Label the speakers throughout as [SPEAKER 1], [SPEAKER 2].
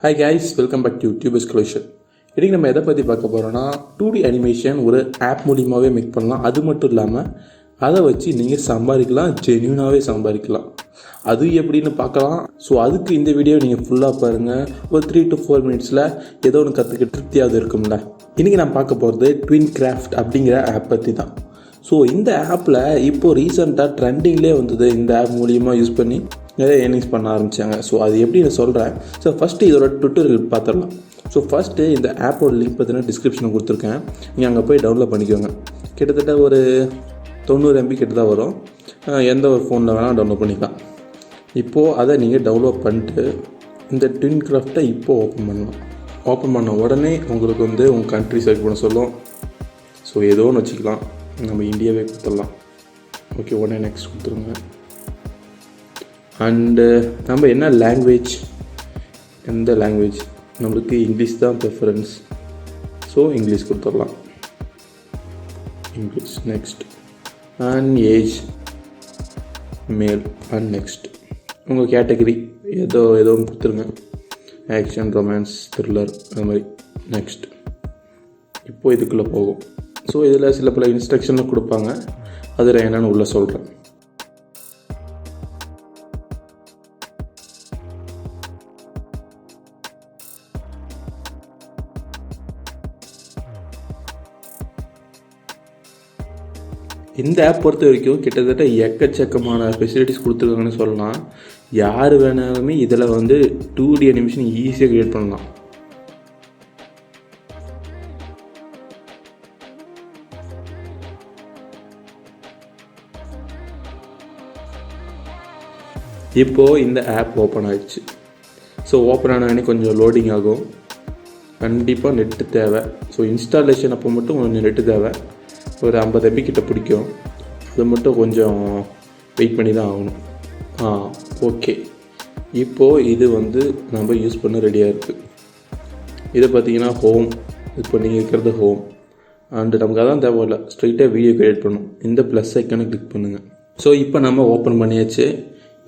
[SPEAKER 1] Hi guys, welcome back to tuberscollection. இன்றைக்கி நம்ம எதை பற்றி பார்க்க போகிறோன்னா 2D அனிமேஷன் ஒரு ஆப் மூலியமாகவே மேக் பண்ணலாம். அது மட்டும் இல்லாமல் அதை வச்சு நீங்கள் சம்பாதிக்கலாம், ஜென்யூனாகவே சம்பாதிக்கலாம். அது எப்படின்னு பார்க்கலாம். ஸோ அதுக்கு இந்த வீடியோ நீங்கள் ஃபுல்லாக பாருங்கள். ஒரு 3 to 4 மினிட்ஸில் ஏதோ ஒன்று கற்றுக்கிட்டு திருப்தியாவது இருக்கும்ல. இன்றைக்கி நான் பார்க்க போகிறது ட்வின் கிராஃப்ட் அப்படிங்கிற ஆப் பற்றி தான். ஸோ இந்த ஆப்பில் இப்போது ரீசெண்டாக ட்ரெண்டிங்லேயே வந்தது. இந்த ஆப் மூலியமாக யூஸ் பண்ணி நிறைய ஏர்னிங்ஸ் பண்ண ஆரம்பித்தாங்க. ஸோ அது எப்படி நான் சொல்கிறேன். ஸோ ஃபஸ்ட்டு இதோட டுட்டோரியல் பார்த்துடலாம். ஸோ ஃபஸ்ட்டு இந்த ஆப்போட லிங்க் பார்த்தீங்கன்னா டிஸ்கிரிப்ஷனில் கொடுத்துருக்கேன். நீங்கள் அங்கே போய் டவுன்லோட் பண்ணிக்கோங்க. கிட்டத்தட்ட ஒரு 90 MB கிட்ட தான் வரும். எந்த ஒரு ஃபோனில் வேணால் டவுன்லோட் பண்ணிக்கலாம். இப்போது அதை நீங்கள் டவுன்லோட் பண்ணிட்டு இந்த ட்வின் கிராஃப்டை இப்போது ஓப்பன் பண்ணலாம். ஓப்பன் பண்ண உடனே உங்களுக்கு வந்து உங்கள் கண்ட்ரி செலக்ட் பண்ண சொல்லும். ஸோ ஏதோ ஒன்று வச்சுக்கலாம். நம்ம இந்தியாவே கொடுத்துடலாம். ஓகே, உடனே நெக்ஸ்ட் கொடுத்துருங்க. அண்டு நம்ம என்ன லாங்குவேஜ், எந்த லாங்குவேஜ் நம்மளுக்கு இங்கிலீஷ் தான் ப்ரிஃபரன்ஸ். ஸோ இங்கிலீஷ் கொடுத்துடலாம். இங்கிலீஷ். நெக்ஸ்ட். அண்ட் ஏஜ் மேல். And next. உங்கள் கேட்டகரி ஏதோ ஒன்று கொடுத்துருங்க. ஆக்ஷன், ரொமான்ஸ், த்ரில்லர், அது மாதிரி. நெக்ஸ்ட். இப்போது இதுக்குள்ளே போகும். ஸோ இதில் சில பல இன்ஸ்ட்ரக்ஷன்லாம் கொடுப்பாங்க. அதில் என்னென்னு உள்ளே சொல்கிறேன். இந்த ஆப் பொறுத்த வரைக்கும் கிட்டத்தட்ட எக்கச்சக்கமான ஃபெசிலிட்டிஸ் கொடுத்துருக்காங்கன்னு சொல்லலாம். யார் வேணாலுமே இதில் வந்து 2D அனிமேஷன் ஈஸியாக க்ரியேட் பண்ணலாம். இப்போது இந்த ஆப் ஓப்பன் ஆகிடுச்சு. ஸோ ஓப்பன் ஆனோடனே கொஞ்சம் லோடிங் ஆகும். கண்டிப்பாக நெட்டு தேவை. ஸோ இன்ஸ்டாலேஷன் அப்போ மட்டும் கொஞ்சம் நெட்டு தேவை. ஒரு 50 MB கிட்ட பிடிக்கும். அது மட்டும் கொஞ்சம் வெயிட் பண்ணி தான் ஆகணும். ஓகே. இப்போது இது வந்து நம்ம யூஸ் பண்ண ரெடியாக இருக்குது. இதை பார்த்தீங்கன்னா ஹோம். இப்போ நீங்கள் இருக்கிறது ஹோம். அண்டு நமக்கு அதான் தேவையில்ல, ஸ்ட்ரைட்டாக வீடியோ க்ரியேட் பண்ணணும். இந்த ப்ளஸ் ஐக்கானை கிளிக் பண்ணுங்கள். ஸோ இப்போ நம்ம ஓப்பன் பண்ணியாச்சு.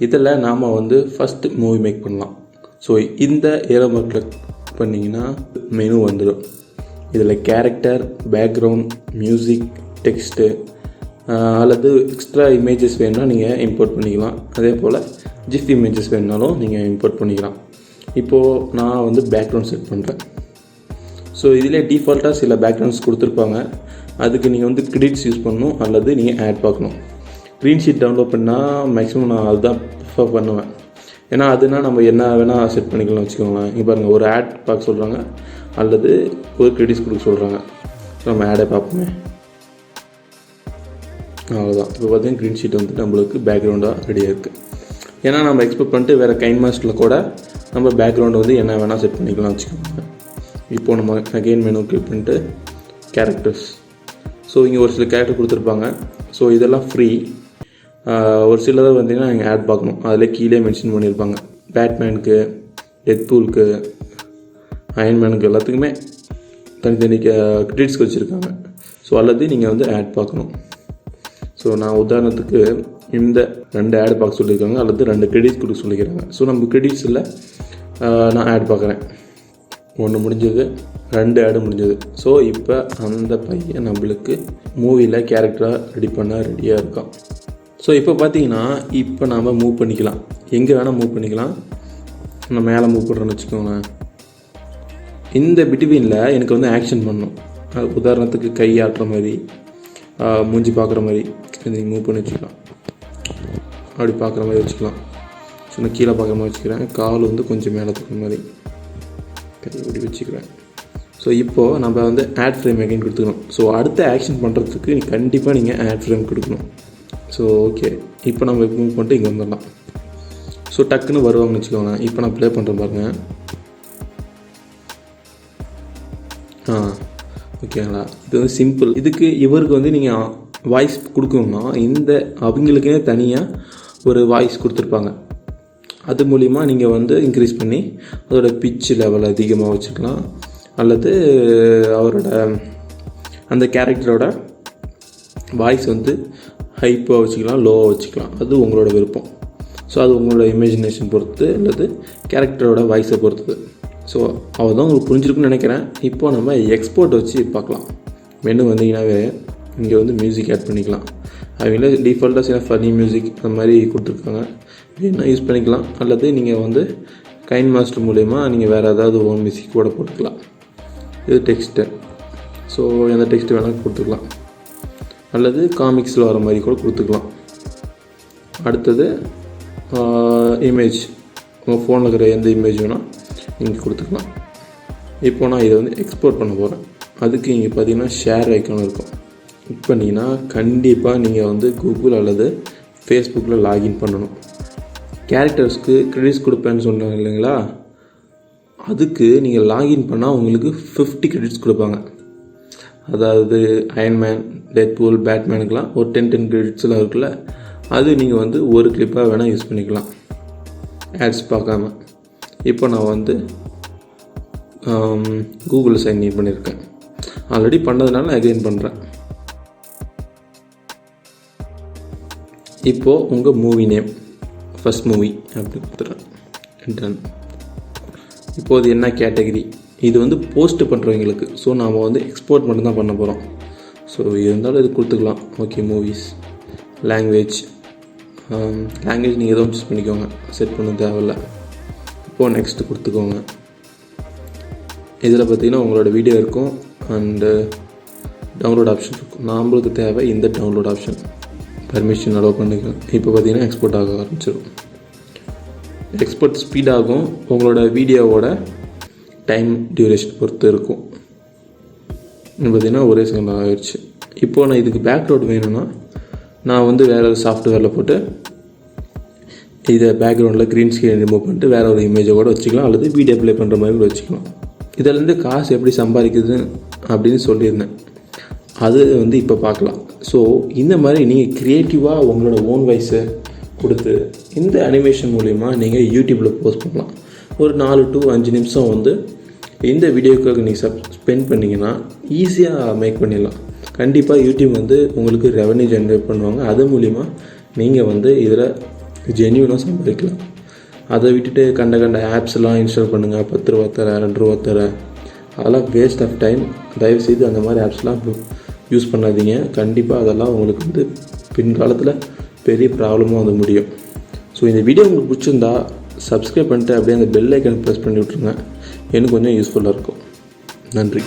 [SPEAKER 1] இதில் நாம் வந்து ஃபஸ்ட்டு மூவி மேக் பண்ணலாம். ஸோ இந்த ஏரோ மார்க்கில் பண்ணிங்கன்னா மெனு வந்துடும். இதில் கேரக்டர், பேக்ரவுண்ட், மியூசிக், டெக்ஸ்ட்டு அல்லது எக்ஸ்ட்ரா இமேஜஸ் வேணுன்னா நீங்கள் இம்போர்ட் பண்ணிக்கலாம். அதே போல் ஜிஃப் இமேஜஸ் வேணுனாலும் நீங்கள் இம்போர்ட் பண்ணிக்கலாம். இப்போது நான் வந்து பேக்ரவுண்ட் செட் பண்ணுறேன். ஸோ இதில் டிஃபால்ட்டாக சில பேக்ரவுண்ட்ஸ் கொடுத்துருப்பாங்க. அதுக்கு நீங்கள் வந்து கிரெடிட்ஸ் யூஸ் பண்ணணும் அல்லது நீங்கள் ஆட் பார்க்கணும். க்ரீன் ஷீட் டவுன்லோட் பண்ணால் மேக்ஸிமம் நான் அதுதான் ப்ரிஃபர் பண்ணுவேன். ஏன்னா அதுனா நம்ம என்ன வேணால் செட் பண்ணிக்கலாம் வச்சுக்கோங்களேன். இங்கே பாருங்கள், ஒரு ஆட் பார்க்க சொல்கிறாங்க அல்லது ஒரு கிரெடிட்ஸ் கொடுக்க சொல்கிறாங்க. நம்ம ஆடை பார்ப்போமே. அவ்வளோதான். இப்போ பார்த்தீங்கன்னா க்ரீன் ஷீட் வந்து நம்மளுக்கு பேக்ரவுண்டாக ரெடியாக இருக்குது. ஏன்னா நம்ம எக்ஸ்பெக்ட் பண்ணிட்டு வேறு கைன் மாஸ்டரில் கூட நம்ம பேக்ரவுண்டு வந்து என்ன வேணால் செட் பண்ணிக்கலாம் வச்சுக்கோங்க. இப்போது நம்ம அகெயின் மெனு கிளிக் பண்ணிட்டு கேரக்டர்ஸ். ஸோ இங்கே ஒரு சில கேரக்டர் கொடுத்துருப்பாங்க. ஸோ இதெல்லாம் ஃப்ரீ. ஒரு சிலதை வந்தீங்கன்னா நீங்கள் ஆட் பார்க்கணும். அதில் கீழே மென்ஷன் பண்ணியிருப்பாங்க. பேட்மேனுக்கு, டெட்பூலுக்கு, அயன்மேனுக்கு எல்லாத்துக்குமே தனித்தனி கிரெடிட்ஸ் வச்சுருக்காங்க. ஸோ அல்லது நீங்கள் வந்து ஆட் பார்க்கணும். ஸோ நான் உதாரணத்துக்கு இந்த 2 ஆட் பார்க்க சொல்லியிருக்காங்க அல்லது 2 கிரெடிட்ஸ் கொடுக்க சொல்லிக்கிறாங்க. ஸோ நம்ம கிரெடிட்ஸில் நான் ஆட் பார்க்குறேன். 1 முடிஞ்சது, 2 ஆடு முடிஞ்சது. ஸோ இப்போ அந்த பையன் நம்மளுக்கு மூவியில் கேரக்டராக ரெடி பண்ண ரெடியாக இருக்கான். ஸோ இப்போ பார்த்தீங்கன்னா இப்போ நாம் மூவ் பண்ணிக்கலாம். எங்கே வேணால் மூவ் பண்ணிக்கலாம். நான் மேலே மூவ் பண்ணுறேன்னு வச்சுக்கோங்களேன். இந்த பிட்வீனில் எனக்கு வந்து ஆக்ஷன் பண்ணணும். உதாரணத்துக்கு கை ஆட்டுற மாதிரி, மூஞ்சி பார்க்குற மாதிரி நீங்கள் மூவ் பண்ணி வச்சுக்கலாம். அப்படி பார்க்குற மாதிரி வச்சுக்கலாம். ஸோ நான் கீழே பார்க்குற மாதிரி வச்சுக்கிறேன். கால் வந்து கொஞ்சம் மேலே தூக்குற மாதிரி கை அப்படி வச்சுக்கிறேன். ஸோ இப்போது நம்ம வந்து ஆட் ஃப்ரேம் அகைன் கொடுத்துக்கணும். ஸோ அடுத்த ஆக்ஷன் பண்ணுறதுக்கு கண்டிப்பாக நீங்கள் ஆட் ஃப்ரேம் கொடுக்கணும். ஸோ ஓகே, இப்போ நம்ம மூவ் பண்ணிட்டு இங்கே வந்துடலாம். ஸோ டக்குன்னு வருவாங்கன்னு வச்சுக்கோங்க. இப்போ நான் ப்ளே பண்ணுறேன் பாருங்கள். ஓகேங்களா. இது வந்து சிம்பிள். இதுக்கு இவருக்கு வந்து நீங்கள் வாய்ஸ் கொடுக்கணும்னா இந்த அவங்களுக்கே தனியாக ஒரு வாய்ஸ் கொடுத்துருப்பாங்க. அது மூலிமா நீங்கள் வந்து இன்க்ரீஸ் பண்ணி அதோட பிட்ச் லெவல் அதிகமாக வச்சுக்கலாம். அல்லது அவரோட அந்த கேரக்டரோட வாய்ஸ் வந்து ஹைப்பாக வச்சுக்கலாம், லோவாக வச்சுக்கலாம். அது உங்களோட விருப்பம். ஸோ அது உங்களோட இமேஜினேஷன் பொறுத்து அல்லது கேரக்டரோட வாய்ஸை பொறுத்தது. ஸோ அவ்வளோதான் உங்களுக்கு புரிஞ்சிருக்குன்னு நினைக்கிறேன். இப்போ நம்ம எக்ஸ்போர்ட் வச்சு பார்க்கலாம். மெனு வந்தீங்கன்னாவே இங்கே வந்து மியூசிக் ஆட் பண்ணிக்கலாம். அவங்களே டிஃபால்ட்டாக சில ஃபனி மியூசிக் அந்த மாதிரி கொடுத்துருக்காங்க, வேணால் யூஸ் பண்ணிக்கலாம். அல்லது நீங்கள் வந்து கைன் மாஸ்டர் மூலயமா நீங்கள் வேறு ஏதாவது ஓன் மியூசிக் கூட போட்டுக்கலாம். இது டெக்ஸ்ட்டு, ஸோ எந்த டெக்ஸ்ட்டு வேணால் கொடுத்துக்கலாம். அல்லது காமிக்ஸில் வர மாதிரி கூட கொடுத்துக்கலாம். அடுத்தது இமேஜ், உங்கள் ஃபோனில் இருக்கிற எந்த இமேஜ் வேணால் நீங்கள் கொடுத்துக்கலாம். இப்போ நான் இதை வந்து எக்ஸ்போர்ட் பண்ண போகிறேன். அதுக்கு இங்கே பார்த்தீங்கன்னா ஷேர் ஐக்கான் இருக்கும். கிளிக் பண்ணிங்கன்னா கண்டிப்பாக நீங்கள் வந்து கூகுள் அல்லது ஃபேஸ்புக்கில் லாகின் பண்ணணும். கேரக்டர்ஸ்க்கு கிரெடிட்ஸ் கொடுப்பேன்னு சொன்னாங்க இல்லைங்களா, அதுக்கு நீங்கள் லாகின் பண்ணால் உங்களுக்கு 50 கிரெடிட்ஸ் கொடுப்பாங்க. அதாவது அயன்மேன், டெட்பூல், பேட்மேனுக்கெலாம் ஒரு 10 கிரெடிட்ஸ்லாம் இருக்குல்ல, அது நீங்கள் வந்து ஒரு கிளிப்பாக வேணால் யூஸ் பண்ணிக்கலாம் ஆட்ஸ் பார்க்காம. இப்போ நான் வந்து கூகுளில் சைன்இன் பண்ணியிருக்கேன். ஆல்ரெடி பண்ணதுனால அகைன் பண்ணுறேன். இப்போது உங்கள் மூவி நேம் ஃபஸ்ட் மூவி அப்படி கொடுத்துட்றேன். டன். இப்போது என்ன கேட்டகரி, இது வந்து போஸ்ட் பண்ணுறவங்களுக்கு. ஸோ நாம் வந்து எக்ஸ்போர்ட் மட்டும்தான் பண்ண போகிறோம். ஸோ இருந்தாலும் இது கொடுத்துக்கலாம். Okay, movies. லாங்குவேஜ் நீங்கள் எதுவும் சூஸ் பண்ணிக்கோங்க, செட் பண்ண தேவையில்லை. இப்போது நெக்ஸ்ட்டு கொடுத்துக்கோங்க. இதில் பார்த்திங்கன்னா உங்களோட வீடியோ இருக்கும் அண்டு டவுன்லோட் ஆப்ஷன் இருக்கும். நம்மளுக்கு தேவை இந்த டவுன்லோட் ஆப்ஷன். பர்மிஷன் அலோவ் பண்ணிக்கலாம். இப்போ பார்த்திங்கன்னா எக்ஸ்போர்ட் ஆக ஆரம்பிச்சிடும். எக்ஸ்போர்ட் ஸ்பீடாகும், உங்களோட வீடியோவோட டைம் டியூரேஷன் பொறுத்து இருக்கும். பார்த்திங்கன்னா ஒரே செகண்ட் ஆகிடுச்சு. இப்போது நான் இதுக்கு பேக்ரவுண்ட் வேணும்னா நான் வந்து வேறு ஒரு சாஃப்ட்வேரில் போட்டு இதை பேக்ரவுண்டில் க்ரீன் ஸ்க்ரீன் ரிமூவ் பண்ணிட்டு வேறு ஒரு இமேஜை கூட வச்சுக்கலாம், அல்லது வீடியோ ப்ளே பண்ணுற மாதிரி கூட வச்சுக்கலாம். இதிலேருந்து காசு எப்படி சம்பாதிக்குது அப்படின்னு சொல்லியிருந்தேன், அது வந்து இப்போ பார்க்கலாம். ஸோ இந்த மாதிரி நீங்கள் க்ரியேட்டிவாக உங்களோட ஓன் வாய்ஸை கொடுத்து இந்த அனிமேஷன் மூலிமா நீங்கள் யூடியூப்பில் போஸ்ட் பண்ணலாம். ஒரு 4 to 5 நிமிஷம் வந்து இந்த வீடியோக்காக நீங்கள் ஸ்பெண்ட் பண்ணிங்கன்னா ஈஸியாக மேக் பண்ணிடலாம். கண்டிப்பாக யூடியூப் வந்து உங்களுக்கு ரெவன்யூ ஜென்ரேட் பண்ணுவாங்க. அது மூலிமா நீங்கள் வந்து இதில் ஜென்யூனாக சம்பாதிக்கலாம். அதை விட்டுட்டு கண்ட ஆப்ஸ்லாம் இன்ஸ்டால் பண்ணுங்கள், 10 ரூபா தர, 2 ரூபா தர, அதெல்லாம் வேஸ்ட் ஆஃப் டைம். தயவுசெய்து அந்த மாதிரி ஆப்ஸ்லாம் யூஸ் பண்ணாதீங்க. கண்டிப்பாக அதெல்லாம் உங்களுக்கு வந்து பின்காலத்தில் பெரிய ப்ராப்ளமாக வந்து முடியும். ஸோ இந்த வீடியோ உங்களுக்கு பிடிச்சிருந்தா சப்ஸ்கிரைப் பண்ணிட்டு அப்படியே அந்த பெல் ஐக்கன் ப்ரெஸ் பண்ணி விட்ருங்க. எனக்கு கொஞ்சம் யூஸ்ஃபுல்லாக இருக்கும். நன்றி.